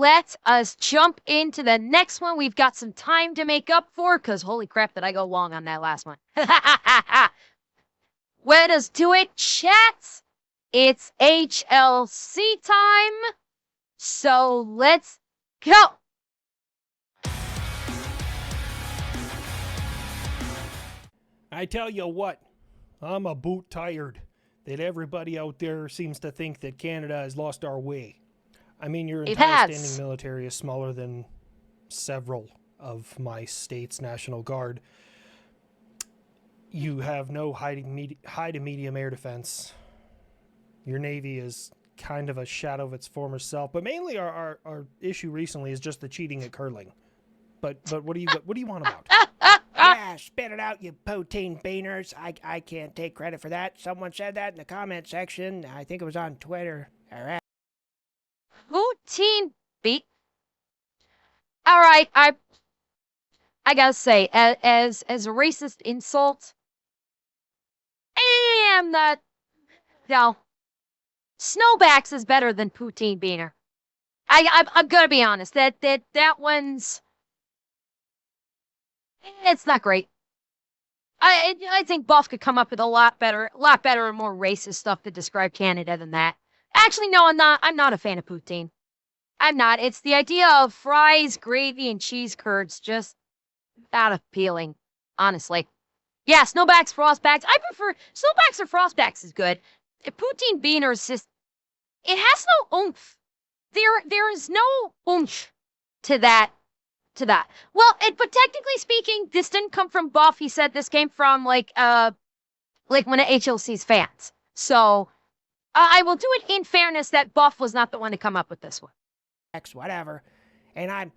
let us jump into the next one. We've got some time to make up for, because holy crap, did I go long on that last one. Let us do it, chat. It's HLC time. So let's go. I tell you what, I'm a boot tired that everybody out there seems to think that Canada has lost our way. I mean, your entire standing military is smaller than several of my state's National Guard. You have no high to medium air defense. Your Navy is kind of a shadow of its former self, but mainly our issue recently is just the cheating at curling. But what do you want about? Yeah, spit it out, you poutine beaners. I can't take credit for that. Someone said that in the comment section. I think it was on Twitter. All right. Poutine beat. All right, I gotta say, as a racist insult, I am not. No, Snowbacks is better than poutine beaner. I'm gonna be honest. That one's. It's not great. I think Buff could come up with a lot better and more racist stuff to describe Canada than that. Actually, no, I'm not. I'm not a fan of poutine. I'm not. It's the idea of fries, gravy, and cheese curds. Just not appealing, honestly. Yeah, snowbacks, frostbacks. I prefer snowbacks or frostbacks is good. Poutine beaners just it has no oomph. There is no oomph to that. Well, but technically speaking, this didn't come from Buff. He said this came from like one of HLC's fans. So I will do it in fairness that Buff was not the one to come up with this one. Whatever. And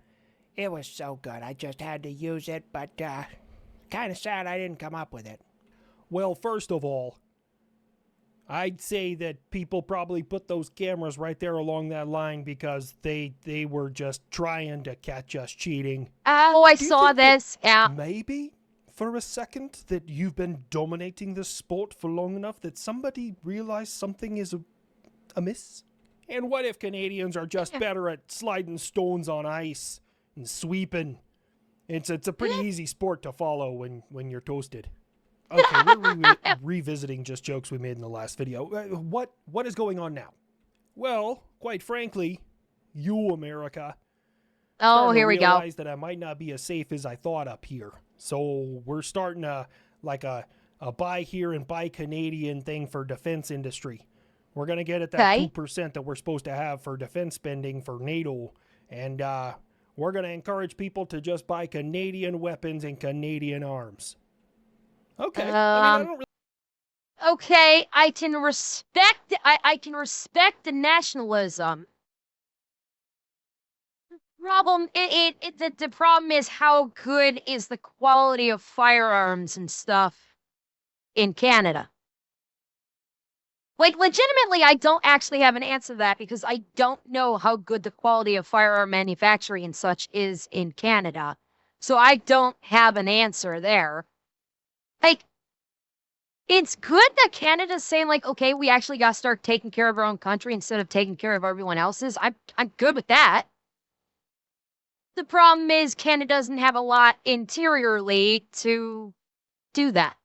it was so good. I just had to use it, but kind of sad I didn't come up with it. Well, first of all, I'd say that people probably put those cameras right there along that line because they were just trying to catch us cheating. Oh, I saw this. Yeah. Maybe for a second that you've been dominating this sport for long enough that somebody realized something is amiss? And what if Canadians are just better at sliding stones on ice and sweeping? It's a pretty easy sport to follow when you're toasted. Okay, we're revisiting just jokes we made in the last video. What is going on now? Well, quite frankly, you, America. Oh, here we go. Realize that I might not be as safe as I thought up here. So we're starting a buy here and buy Canadian thing for defense industry. We're going to get at that 2% that we're supposed to have for defense spending for NATO. And we're going to encourage people to just buy Canadian weapons and Canadian arms. Okay. I don't really... Okay, I can respect the nationalism. The problem is how good is the quality of firearms and stuff in Canada. Like, legitimately, I don't actually have an answer to that because I don't know how good the quality of firearm manufacturing and such is in Canada. So I don't have an answer there. Like, it's good that Canada's saying, like, okay, we actually got to start taking care of our own country instead of taking care of everyone else's. I'm good with that. The problem is Canada doesn't have a lot interiorly to do that.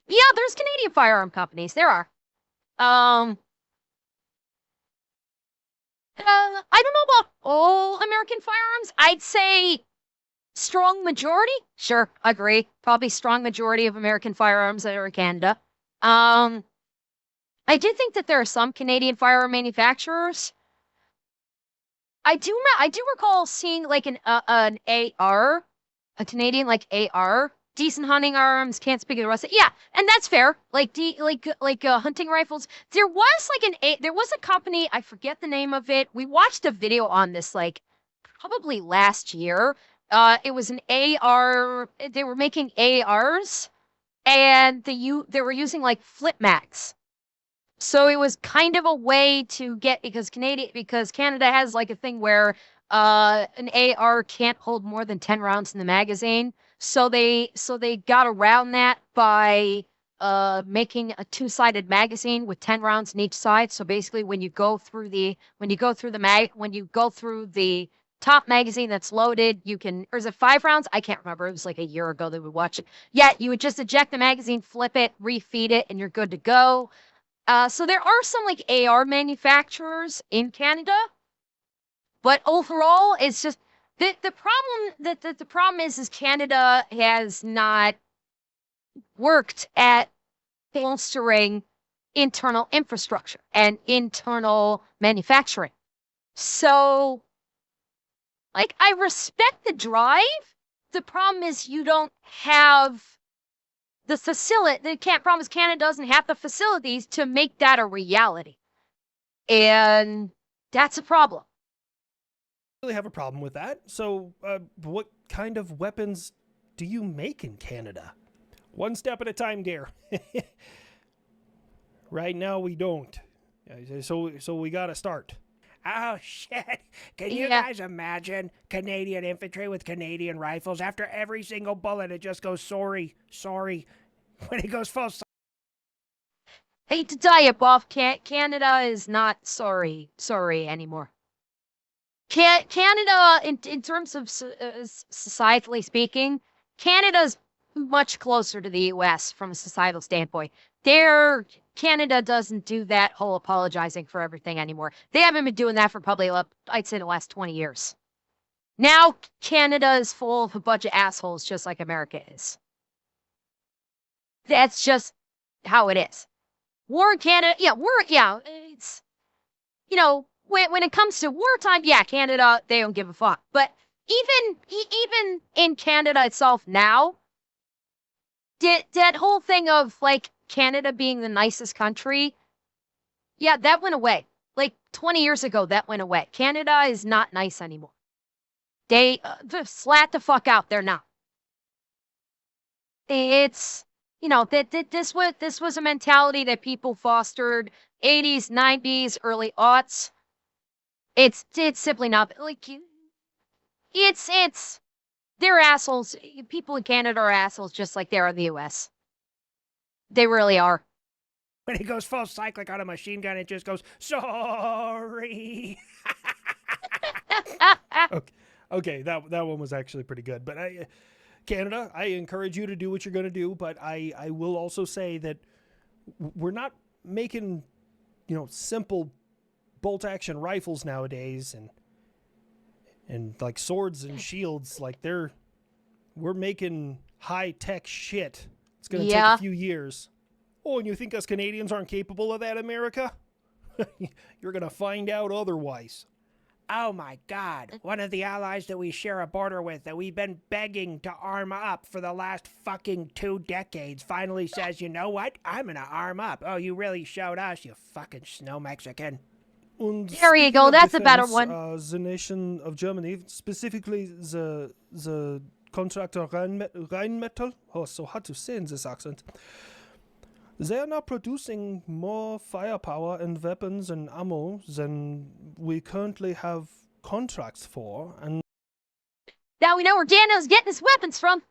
Yeah, there's Canadian firearm companies. There are. I don't know about all American firearms. I'd say strong majority? Sure, agree. Probably strong majority of American firearms that are in Canada. I do think that there are some Canadian firearm manufacturers. I do recall seeing like an AR, a Canadian like AR, decent hunting arms. Can't speak of the rest of it. Yeah, and that's fair. Like hunting rifles. There was a company, I forget the name of it. We watched a video on this like probably last year. It was an AR. They were making ARs, and they were using like flip mags. So it was kind of a way to get because Canada has like a thing where an AR can't hold more than 10 rounds in the magazine. So they got around that by making a two-sided magazine with 10 rounds in each side. So basically when you go through the top magazine that's loaded, or is it 5 rounds? I can't remember. It was like a year ago that we watched it. Yeah, you would just eject the magazine, flip it, refeed it, and you're good to go. So there are some like AR manufacturers in Canada, but overall it's just the problem is Canada has not worked at bolstering internal infrastructure and internal manufacturing. So, like, I respect the drive. The problem is you don't have the facility. The problem is Canada doesn't have the facilities to make that a reality. And that's a problem. Really have a problem with that. So, what kind of weapons do you make in Canada? One step at a time, dear. Right now, we don't. So we gotta start. Oh, shit. Can you guys imagine Canadian infantry with Canadian rifles? After every single bullet, it just goes, sorry. When it goes full... Hate to tell you, Bob, Canada is not sorry anymore. Canada, in terms of societally speaking, Canada's much closer to the U.S. from a societal standpoint. Canada doesn't do that whole apologizing for everything anymore. They haven't been doing that for probably, I'd say, the last 20 years. Now, Canada is full of a bunch of assholes, just like America is. That's just how it is. War in Canada, it's, when it comes to wartime, Canada, they don't give a fuck. But even in Canada itself now, that whole thing of, like, Canada being the nicest country, that went away. Like, 20 years ago, that went away. Canada is not nice anymore. They slat the fuck out. They're not. It's, this was a mentality that people fostered 80s, 90s, early aughts. It's simply not, like, they're assholes. People in Canada are assholes just like they are in the U.S. They really are. When it goes full cyclic on a machine gun, it just goes, sorry. Okay, that one was actually pretty good. But Canada, I encourage you to do what you're going to do, but I will also say that we're not making, simple bolt-action rifles nowadays and like swords and shields. Like, we're making high-tech shit. It's going to take a few years. Oh, and you think us Canadians aren't capable of that, America? You're going to find out otherwise. Oh my God, one of the allies that we share a border with that we've been begging to arm up for the last fucking 2 decades finally says, you know what? I'm going to arm up. Oh, you really showed us, you fucking snow Mexican. There you go, that's a better one. The nation of Germany, specifically the contractor Rheinmetall, so hard to say in this accent, they are now producing more firepower and weapons and ammo than we currently have contracts for. And now we know where Daniel's getting his weapons from.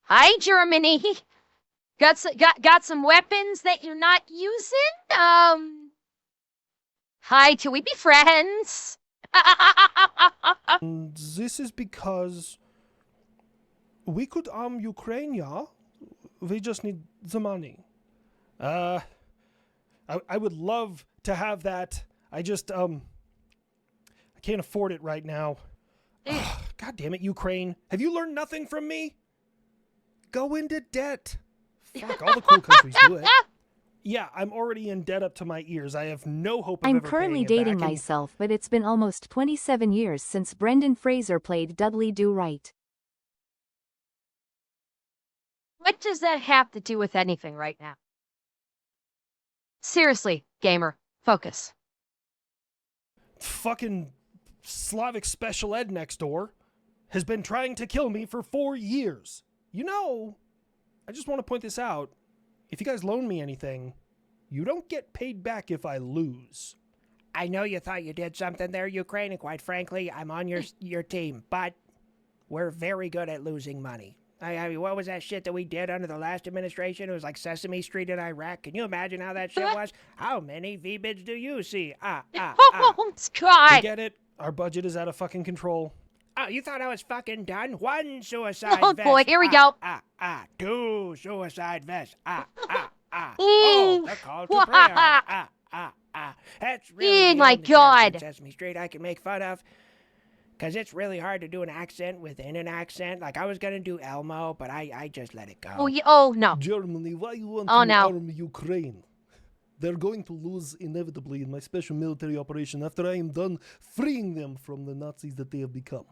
Hi, Germany. Got some weapons that you're not using? Hi, can we be friends? And this is because we could arm Ukraine, yeah? We just need the money. I would love to have that. I just, I can't afford it right now. God damn it, Ukraine. Have you learned nothing from me? Go into debt. Fuck, all the cool countries do it. Yeah, I'm already in debt up to my ears. I have no hope of I'm ever currently paying it dating back, myself, but it's been almost 27 years since Brendan Fraser played Dudley Do-Right. What does that have to do with anything right now? Seriously, gamer, focus. Fucking Slavic special ed next door has been trying to kill me for 4 years. I just want to point this out. If you guys loan me anything, you don't get paid back if I lose. I know you thought you did something there, Ukraine, and quite frankly, I'm on your team, but we're very good at losing money. I mean, what was that shit that we did under the last administration? It was like Sesame Street in Iraq. Can you imagine how that shit was? How many V-bids do you see? Oh, God. We get it. Our budget is out of fucking control. Oh, you thought I was fucking done? One suicide Oh, vest. boy, here we go. Two suicide vests. Mm. The call to prayer. That's really Oh, the my only character God. in Sesame Street I can make fun of. Because it's really hard to do an accent within an accent. Like, I was going to do Elmo, but I just let it go. Oh, no. Germany, why you want Oh, to no. arm Ukraine? They're going to lose inevitably in my special military operation after I am done freeing them from the Nazis that they have become.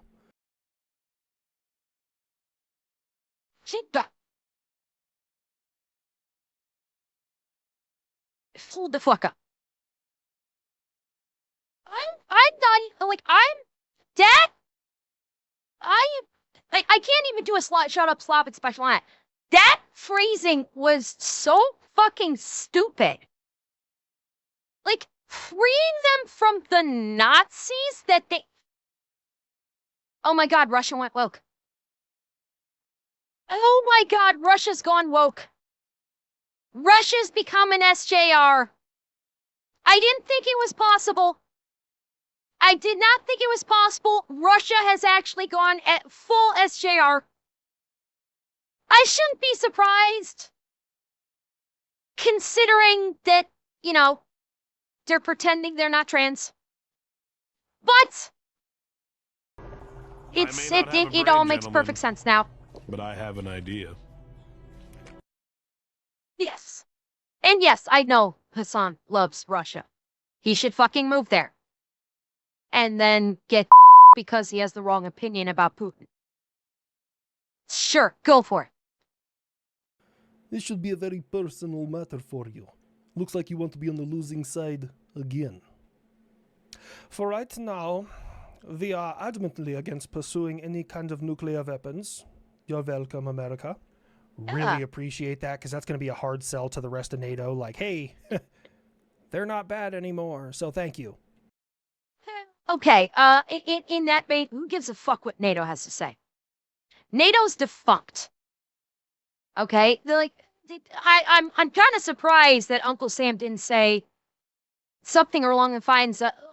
Hold the fuck up. I'm done. Like, Dad? I can't even do a shut up, slap it special on it. That phrasing was so fucking stupid. Like, freeing them from the Nazis that they... Oh my God, Russia went woke. Oh my God, Russia's gone woke. Russia's become an SJR. I didn't think it was possible. I did not think it was possible. Russia has actually gone at full SJR. I shouldn't be surprised, considering that, you know, they're pretending they're not trans. But it all makes perfect sense now. But I have an idea. Yes. And yes, I know Hassan loves Russia. He should fucking move there. And then get because he has the wrong opinion about Putin. Sure, go for it. This should be a very personal matter for you. Looks like you want to be on the losing side again. For right now, we are adamantly against pursuing any kind of nuclear weapons. You're welcome, America. Really appreciate that, because that's going to be a hard sell to the rest of NATO. Like, hey, they're not bad anymore, so thank you. Okay, in that vein, who gives a fuck what NATO has to say? NATO's defunct. Okay, I'm kind of surprised that Uncle Sam didn't say something along the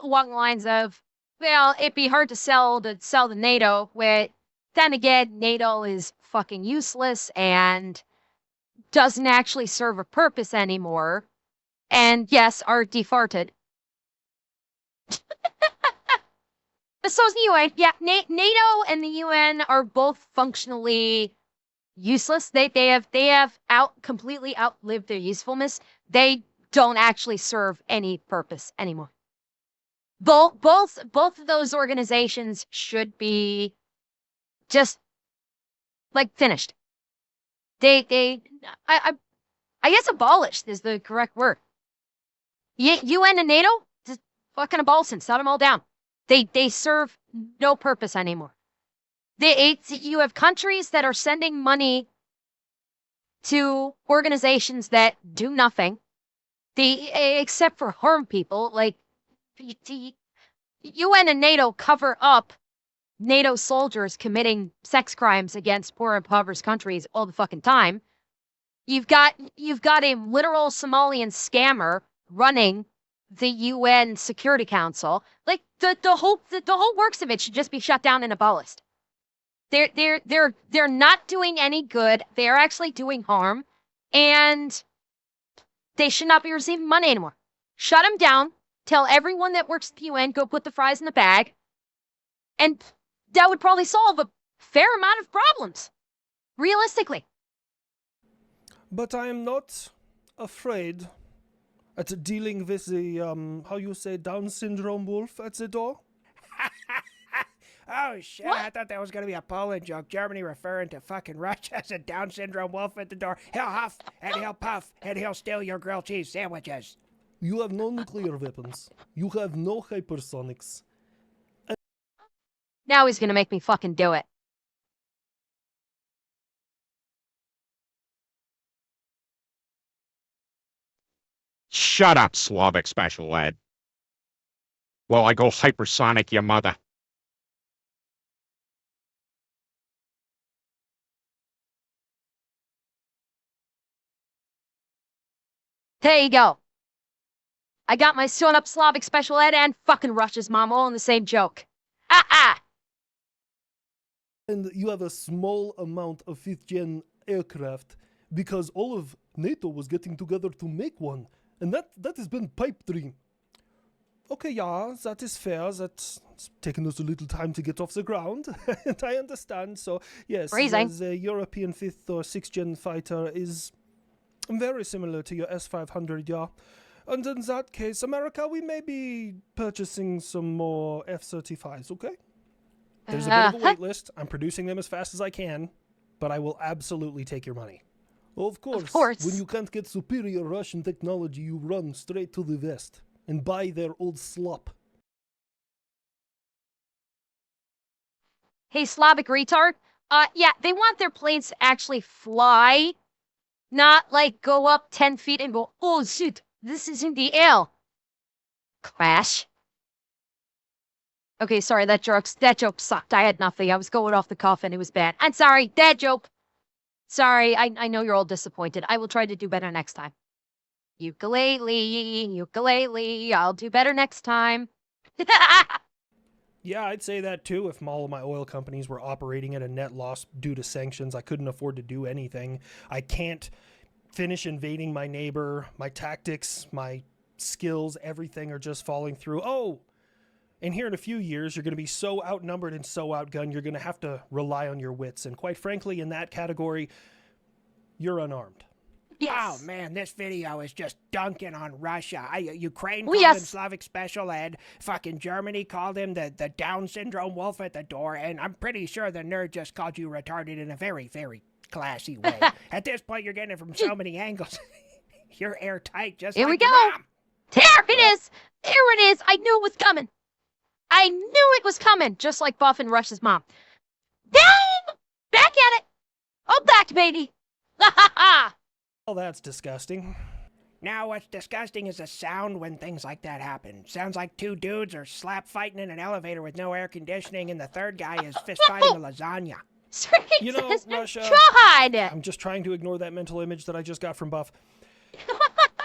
lines of, well, it'd be hard to sell to NATO. Where then again, NATO is fucking useless and doesn't actually serve a purpose anymore. And yes, are defarted. So is the UN. Yeah, NATO and the UN are both functionally useless. They have completely outlived their usefulness. They don't actually serve any purpose anymore. Both of those organizations should be just like finished. I guess abolished is the correct word. UN and NATO, just fucking abolish them, shut them all down. They serve no purpose anymore. You have countries that are sending money to organizations that do nothing, except for harm people. Like, the UN and NATO cover up NATO soldiers committing sex crimes against poor and impoverished countries all the fucking time. You've got a literal Somalian scammer running the UN Security Council. Like, the whole works of it should just be shut down and abolished. They're not doing any good. They're actually doing harm, and they should not be receiving money anymore. Shut them down. Tell everyone that works at the UN, go put the fries in the bag, and that would probably solve a fair amount of problems, realistically. But I am not afraid at dealing with the, how you say, Down syndrome wolf at the door. Oh, shit, what? I thought that was going to be a Poland joke. Germany referring to fucking Russia as a Down syndrome wolf at the door. He'll huff, and he'll puff, and he'll steal your grilled cheese sandwiches. You have no nuclear weapons. You have no hypersonics. Now he's going to make me fucking do it. Shut up, Slavic Special Ed. While I go hypersonic your mother. There you go. I got my sewn up Slavic special ed and fucking Russia's mom all in the same joke. Ah. And you have a small amount of 5th gen aircraft because all of NATO was getting together to make one. And that has been pipe dream. Okay, yeah, that is fair. That's taken us a little time to get off the ground. And I understand. So, yes, Freezing. the European 5th or 6th gen fighter is very similar to your S-500, yeah. And in that case, America, we may be purchasing some more F-35s, okay? There's a bit of a wait list. I'm producing them as fast as I can, but I will absolutely take your money. Of course. When you can't get superior Russian technology, you run straight to the West and buy their old slop. Hey, Slavic retard. Yeah, they want their planes to actually fly, not like go up 10 feet and go, oh shit, this is in the air. Crash. Okay, sorry, that joke sucked. I had nothing. I was going off the cuff and it was bad. I'm sorry, dad joke. Sorry, I know you're all disappointed. I will try to do better next time. Ukulele, I'll do better next time. Yeah, I'd say that too. If all of my oil companies were operating at a net loss due to sanctions, I couldn't afford to do anything. I can't finish invading my neighbor. My tactics, my skills, everything are just falling through. Oh, and here in a few years, you're going to be so outnumbered and so outgunned, you're going to have to rely on your wits. And quite frankly, in that category, you're unarmed. Yes. Oh man, this video is just dunking on Russia. Ukraine Oh, called yes. him Slavic special ed. Fucking Germany called him the Down syndrome wolf at the door. And I'm pretty sure the nerd just called you retarded in a very, very classy way. At this point, you're getting it from so many angles. You're airtight, just Here like we your go. mom. There it is. There it is. I knew it was coming. I knew it was coming, just like Buff and Rush's mom. Dang! Back at it. Oh, back, baby. Ha ha ha. Well, that's disgusting. Now, what's disgusting is the sound when things like that happen. Sounds like two dudes are slap fighting in an elevator with no air conditioning, and the third guy is fist fighting a lasagna. You know, Russia, God. I'm just trying to ignore that mental image that I just got from Buff.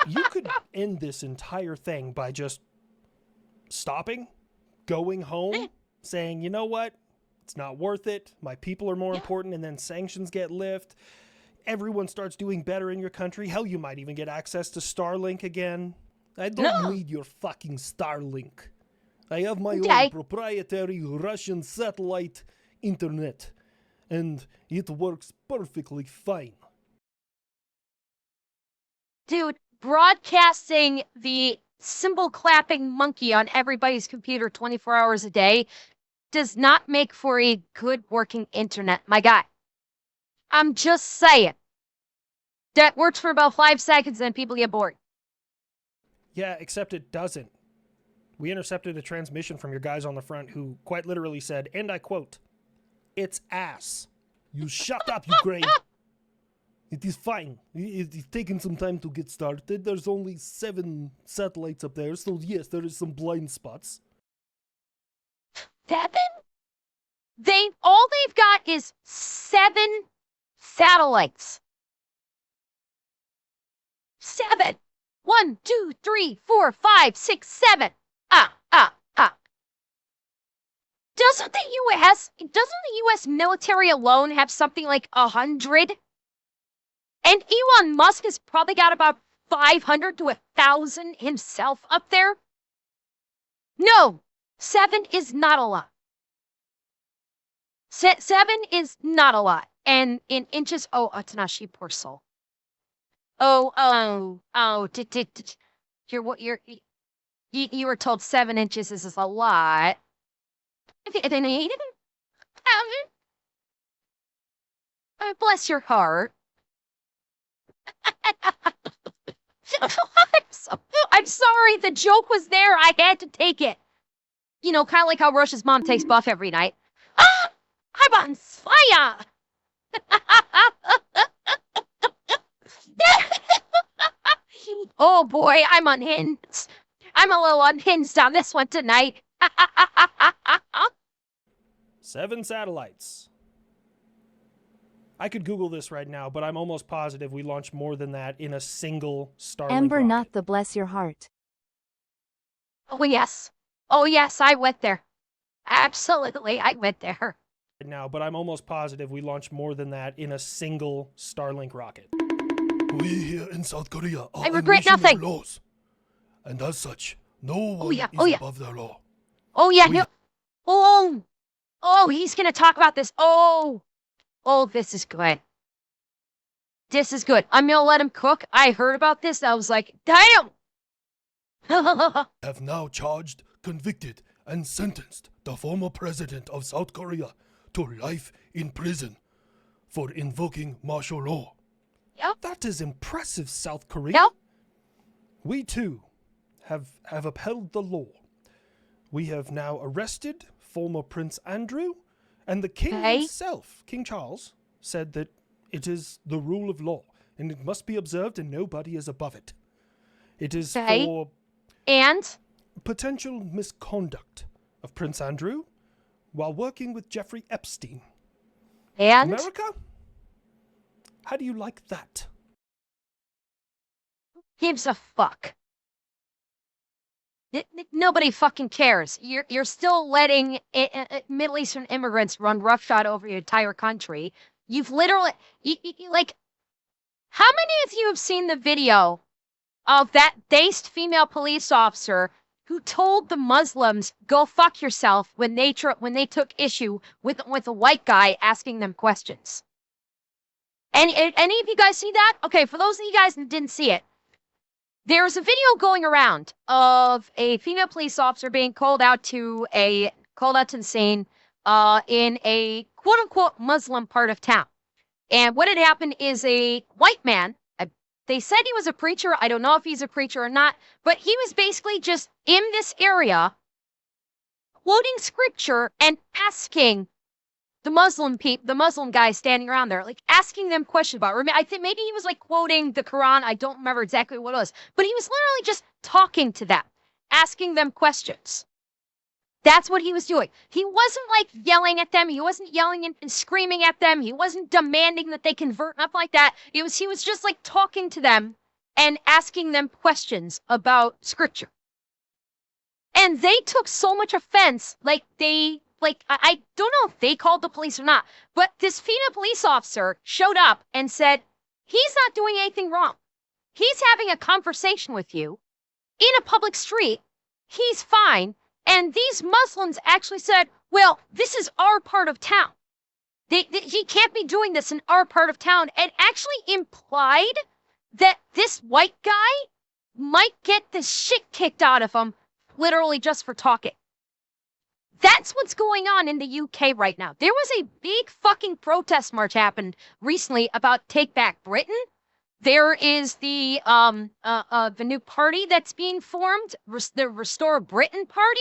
You could end this entire thing by just stopping, going home, saying, you know what, it's not worth it, my people are more important, and then sanctions get lifted. Everyone starts doing better in your country. Hell, you might even get access to Starlink again. I don't need your fucking Starlink. I have my own proprietary Russian satellite internet, and it works perfectly fine. Dude, broadcasting the cymbal clapping monkey on everybody's computer 24 hours a day does not make for a good working internet, my guy. I'm just saying. That works for about 5 seconds, then people get bored. Yeah, except it doesn't. We intercepted a transmission from your guys on the front who quite literally said, and I quote, "It's ass. You shut up, Ukraine. It is fine. It's taken some time to get started. There's only 7 satellites up there, so yes, there is some blind spots." 7? All they've got is 7 satellites. 7. 1, 2, 3, 4, 5, 6, 7. Doesn't the U.S. military alone have something like 100? And Elon Musk has probably got about 500 to 1,000 himself up there? No, 7 is not a lot. 7 is not a lot. And in inches, oh, Atanashi, poor soul. You were told 7 inches is a lot. Bless your heart. I'm sorry, the joke was there. I had to take it. You know, kind of like how Rush's mom takes Buff every night. Ah! I'm on fire! Oh boy, I'm unhinged. I'm a little unhinged on this one tonight. 7 satellites. I could Google this right now, but I'm almost positive we launched more than that in a single Starlink Ember, rocket. not the bless your heart. Oh, yes. Oh, yes, I went there. Absolutely, I went there. Now, but I'm almost positive we launched more than that in a single Starlink rocket. We here in South Korea are I a regret nation nothing. of laws, and as such, no one yeah, is oh, yeah. above the law. Oh, yeah, We- no. Oh, he's gonna talk about this. Oh, this is good. This is good. I'm gonna let him cook. I heard about this. I was like, damn. Have now charged, convicted, and sentenced the former president of South Korea to life in prison for invoking martial law. That is impressive, South Korea. Yep. We too have upheld the law. We have now arrested former Prince Andrew, and the king Okay. himself, King Charles, said that it is the rule of law, and it must be observed, and nobody is above it. It is Okay. for And potential misconduct of Prince Andrew while working with Jeffrey Epstein. America? How do you like that? gives a fuck. Nobody fucking cares. You're still letting Middle Eastern immigrants run roughshod over your entire country. You've literally, like, how many of you have seen the video of that based female police officer who told the Muslims go fuck yourself when they took issue with a white guy asking them questions? Any of you guys see that? Okay, for those of you guys that didn't see it, there's a video going around of a female police officer being called out to the scene in a quote unquote Muslim part of town. And what had happened is a white man, they said he was a preacher. I don't know if he's a preacher or not, but he was basically just in this area quoting scripture and asking the Muslim guys standing around there, like asking them questions about it. I think maybe he was like quoting the Quran. I don't remember exactly what it was, but he was literally just talking to them, asking them questions. That's what he was doing. He wasn't like yelling at them. He wasn't yelling and screaming at them. He wasn't demanding that they convert, nothing like that. He was just like talking to them and asking them questions about scripture. And they took so much offense, I don't know if they called the police or not, but this female police officer showed up and said, he's not doing anything wrong. He's having a conversation with you in a public street. He's fine. And these Muslims actually said, well, this is our part of town. He can't be doing this in our part of town, and actually implied that this white guy might get the shit kicked out of him literally just for talking. That's what's going on in the UK right now. There was a big fucking protest march happened recently about Take Back Britain. There is the new party that's being formed, the Restore Britain Party,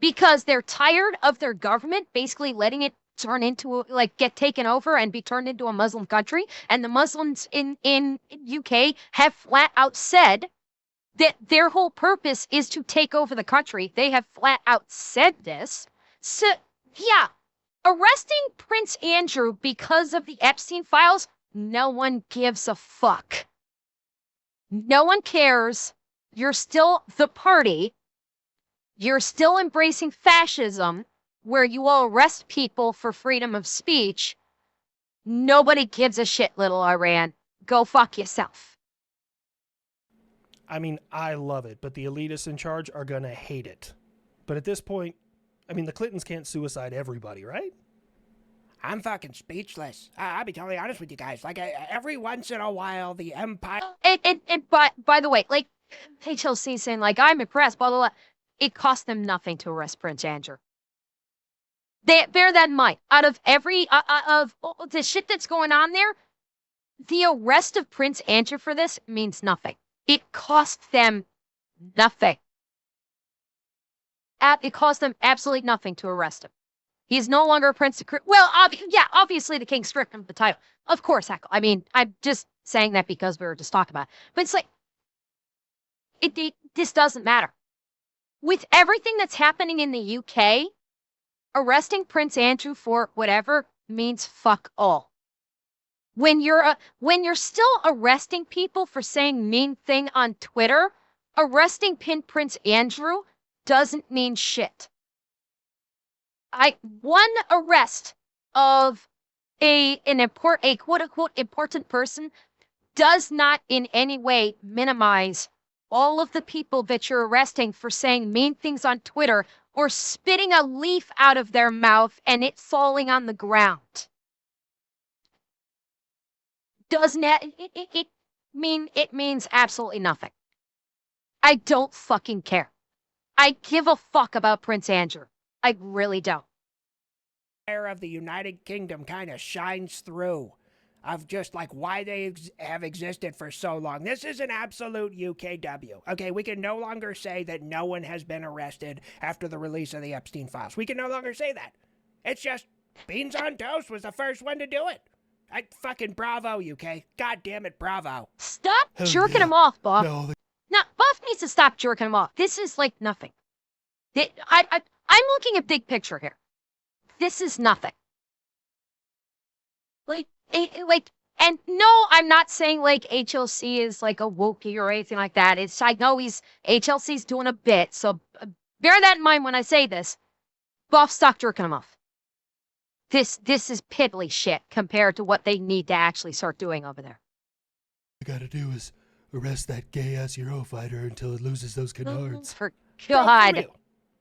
because they're tired of their government basically letting it turn into get taken over and be turned into a Muslim country. And the Muslims in UK have flat out said that their whole purpose is to take over the country. They have flat out said this. So, yeah, arresting Prince Andrew because of the Epstein files, no one gives a fuck. No one cares. You're still the party. You're still embracing fascism, where you will arrest people for freedom of speech. Nobody gives a shit, little Iran. Go fuck yourself. I mean, I love it, but the elitists in charge are going to hate it. But at this point, I mean, the Clintons can't suicide everybody, right? I'm fucking speechless. I'll be totally honest with you guys. Every once in a while, the Empire... And by the way, HLC saying, I'm impressed, blah, blah, blah. It cost them nothing to arrest Prince Andrew. Bear that in mind. Out of the shit that's going on there, the arrest of Prince Andrew for this means nothing. It cost them nothing. It cost them absolutely nothing to arrest him. He's no longer a prince. Well, obviously the king stripped him of the title. Of course, heckle. I mean, I'm just saying that because we were just talking about it. But it's like, this doesn't matter. With everything that's happening in the UK, arresting Prince Andrew for whatever means fuck all. when you're still arresting people for saying mean thing on Twitter, arresting Prince Andrew doesn't mean shit. One arrest of a quote unquote important person does not in any way minimize all of the people that you're arresting for saying mean things on Twitter or spitting a leaf out of their mouth and it falling on the ground. Doesn't it means absolutely nothing. I don't fucking care. I give a fuck about Prince Andrew. I really don't. Fire of the United Kingdom kind of shines through of just like why they have existed for so long. This is an absolute UKW. Okay, we can no longer say that no one has been arrested after the release of the Epstein files. We can no longer say that. It's just Beans on Toast was the first one to do it. Fucking bravo, UK. God damn it, bravo. Stop Hell jerking yeah. him off, Buff. No, No, Buff needs to stop jerking him off. This is like nothing. I'm looking at big picture here. This is nothing. And no, I'm not saying like HLC is like a wokey or anything like that. I know HLC's doing a bit, so bear that in mind when I say this. Buff, stop jerking him off. This is piddly shit compared to what they need to actually start doing over there. all I gotta do is arrest that gay-ass Eurofighter until it loses those canards. For Bro, for God. real.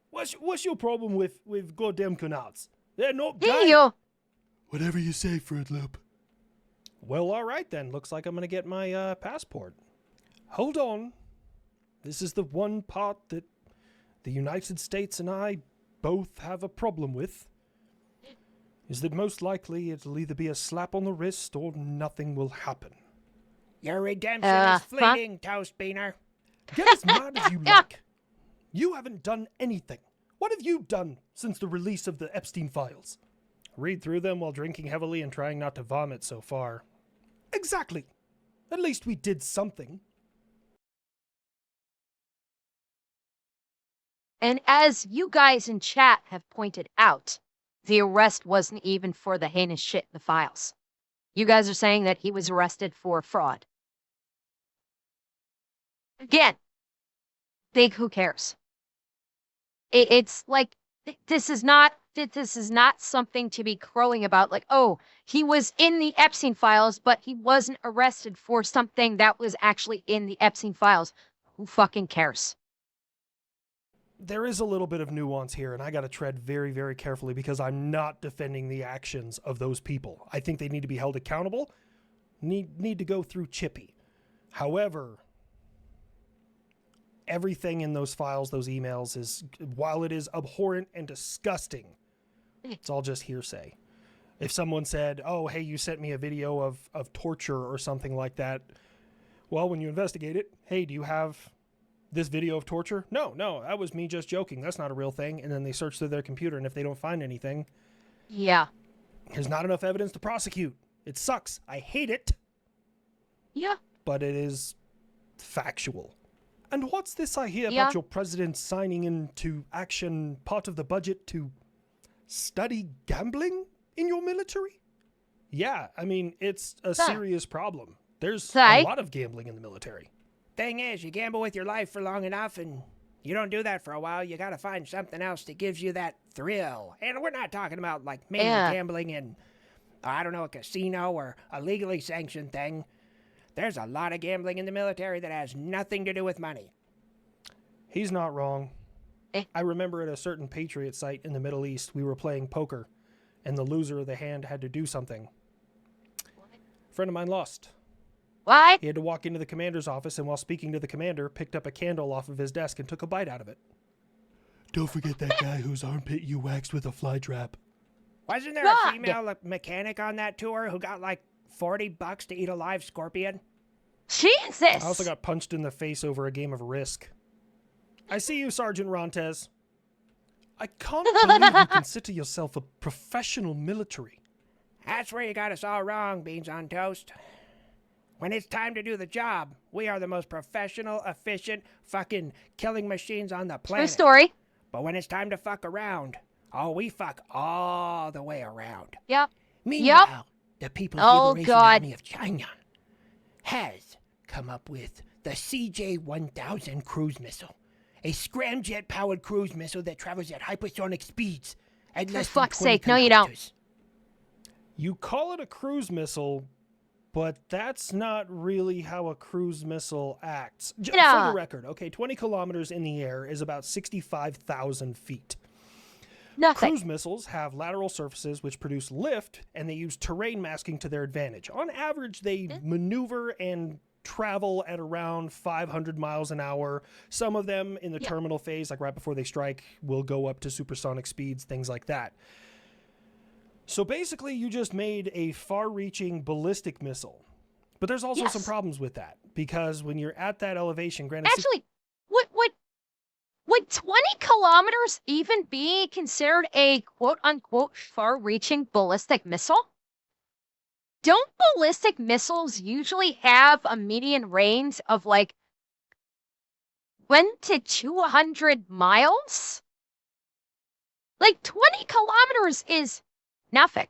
What's your problem with goddamn canards? They're not There gay. you. Whatever you say, Fruit Loop. Well, all right then. Looks like I'm gonna get my passport. Hold on. This is the one part that the United States and I both have a problem with. Is that most likely it'll either be a slap on the wrist or nothing will happen. Your redemption is fuck. fleeting, Toast Beaner. Get as mad as you like. You haven't done anything. What have you done since the release of the Epstein files? Read through them while drinking heavily and trying not to vomit so far. Exactly. At least we did something. And as you guys in chat have pointed out, the arrest wasn't even for the heinous shit in the files. You guys are saying that he was arrested for fraud. Again, who cares? It's like this is not something to be crowing about. Like, oh, he was in the Epstein files, but he wasn't arrested for something that was actually in the Epstein files. Who fucking cares? There is a little bit of nuance here, and I gotta tread very, very carefully because I'm not defending the actions of those people. I think they need to be held accountable, need to go through Chippy. However, everything in those files, those emails, is, while it is abhorrent and disgusting, it's all just hearsay. If someone said, oh, hey, you sent me a video of torture or something like that, well, when you investigate it, hey, do you have this video of torture? No, that was me just joking. That's not a real thing. And then they search through their computer, and if they don't find anything, Yeah. there's not enough evidence to prosecute. It sucks. I hate it, Yeah. but it is factual. And what's this I hear Yeah. about your president signing into action part of the budget to study gambling in your military? Yeah, I mean, it's a serious problem. There's a lot of gambling in the military. Thing is, you gamble with your life for long enough and you don't do that for a while, you gotta find something else that gives you that thrill. And we're not talking about like mainly gambling in, I don't know, a casino or a legally sanctioned thing. There's a lot of gambling in the military that has nothing to do with money. He's not wrong. I remember at a certain Patriot site in the Middle East, we were playing poker, and the loser of the hand had to do something. A friend of mine lost. What? He had to walk into the commander's office, and while speaking to the commander, picked up a candle off of his desk and took a bite out of it. Don't forget that guy whose armpit you waxed with a fly trap. Wasn't there a female mechanic on that tour who got like $40 to eat a live scorpion? Jesus! I also got punched in the face over a game of Risk. I see you, Sergeant Rontes. I can't believe you consider yourself a professional military. That's where you got us all wrong, Beans on Toast. When it's time to do the job, we are the most professional, efficient, fucking killing machines on the planet. True story. But when it's time to fuck around, oh, we fuck all the way around. Yep. Meanwhile, the People's Oh, Liberation God. Army of China has come up with the CJ-1000 cruise missile, a scramjet-powered cruise missile that travels at hypersonic speeds at For less fuck's than 20 sake, no, you don't. kilometers. You call it a cruise missile, but that's not really how a cruise missile acts. For Yeah. the record, okay, 20 kilometers in the air is about 65,000 feet. Nothing. Cruise missiles have lateral surfaces which produce lift, and they use terrain masking to their advantage. On average, they maneuver and travel at around 500 miles an hour. Some of them in the terminal phase, like right before they strike, will go up to supersonic speeds, things like that. So basically, you just made a far-reaching ballistic missile. But there's also some problems with that, because when you're at that elevation, granted... Actually, would 20 kilometers even be considered a quote-unquote far-reaching ballistic missile? Don't ballistic missiles usually have a median range of like 1 to 200 miles? Like 20 kilometers is nothing.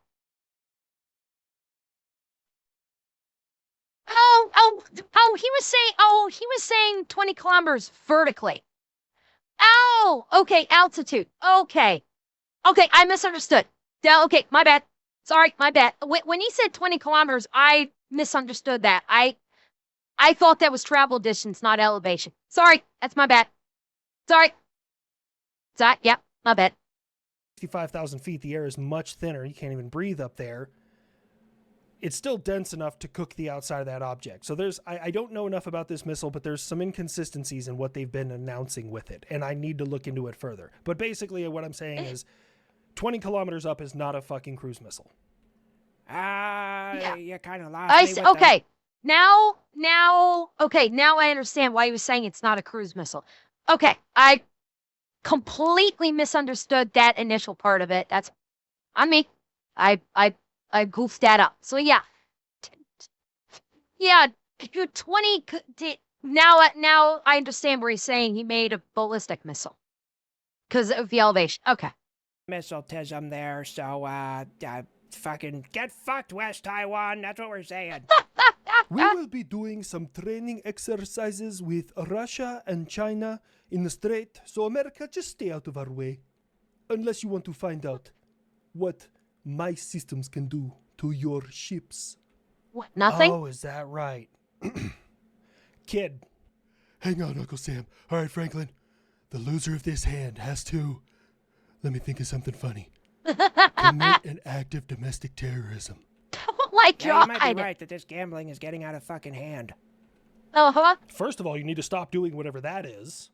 He was saying 20 kilometers vertically. Oh, okay, altitude. Okay, I misunderstood. Yeah, okay, my bad. Sorry, my bad. When he said 20 kilometers, I misunderstood that. I thought that was travel distance, not elevation. Sorry, that's my bad. Sorry. Yeah, my bad. 65,000 feet, the air is much thinner. You can't even breathe up there. It's still dense enough to cook the outside of that object. So I don't know enough about this missile, but there's some inconsistencies in what they've been announcing with it, and I need to look into it further. But basically what I'm saying is 20 kilometers up is not a fucking cruise missile. You kind of lost me with Okay. Now I understand why he was saying it's not a cruise missile. Okay, I completely misunderstood that initial part of it. That's on me. I goofed that up. So yeah, 20. Now I understand where he's saying he made a ballistic missile because of the elevation. Okay. missiletism there, so, fucking get fucked, West Taiwan. That's what we're saying. We will be doing some training exercises with Russia and China in the Strait, so America, just stay out of our way. Unless you want to find out what my systems can do to your ships. What? Nothing? Oh, is that right? Kid. Hang on, Uncle Sam. All right, Franklin. The loser of this hand has to... Let me think of something funny. Commit an act of domestic terrorism. Oh my Yeah, you god. might be right that this gambling is getting out of fucking hand. Uh-huh. First of all, you need to stop doing whatever that is.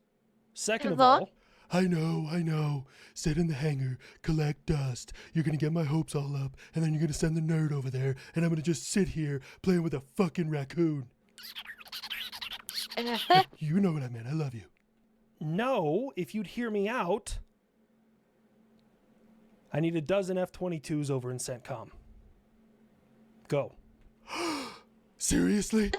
Second of Uh-huh. all, I know. Sit in the hangar, collect dust. You're gonna get my hopes all up, and then you're gonna send the nerd over there, and I'm gonna just sit here playing with a fucking raccoon. You know what I meant. I love you. no, if you'd hear me out, I need a dozen F-22s over in CENTCOM. Go. Seriously?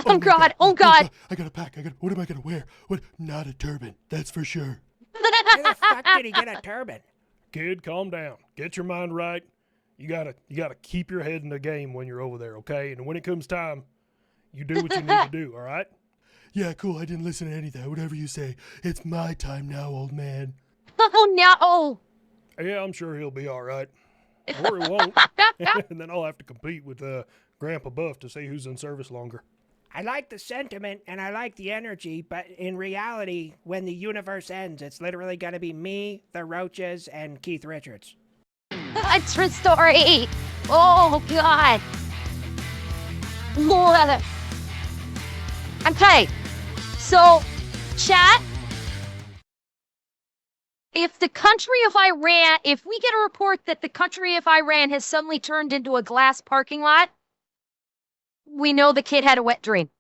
Oh god. Oh god. I gotta pack. What am I gonna wear? What? Not a turban. That's for sure. Where the fuck did he get a turban? Kid, calm down. Get your mind right. You gotta keep your head in the game when you're over there, okay? And when it comes time, you do what you need to do, all right? Yeah, cool. I didn't listen to any of that. Whatever you say. It's my time now, old man. Oh no. Yeah, I'm sure he'll be all right. Or he won't. And then I'll have to compete with Grandpa Buff to see who's in service longer. I like the sentiment and I like the energy, but in reality, when the universe ends, it's literally gonna be me, the Roaches, and Keith Richards. A true story. Oh god. Okay. So, chat. If we get a report that the country of Iran has suddenly turned into a glass parking lot, we know the kid had a wet dream.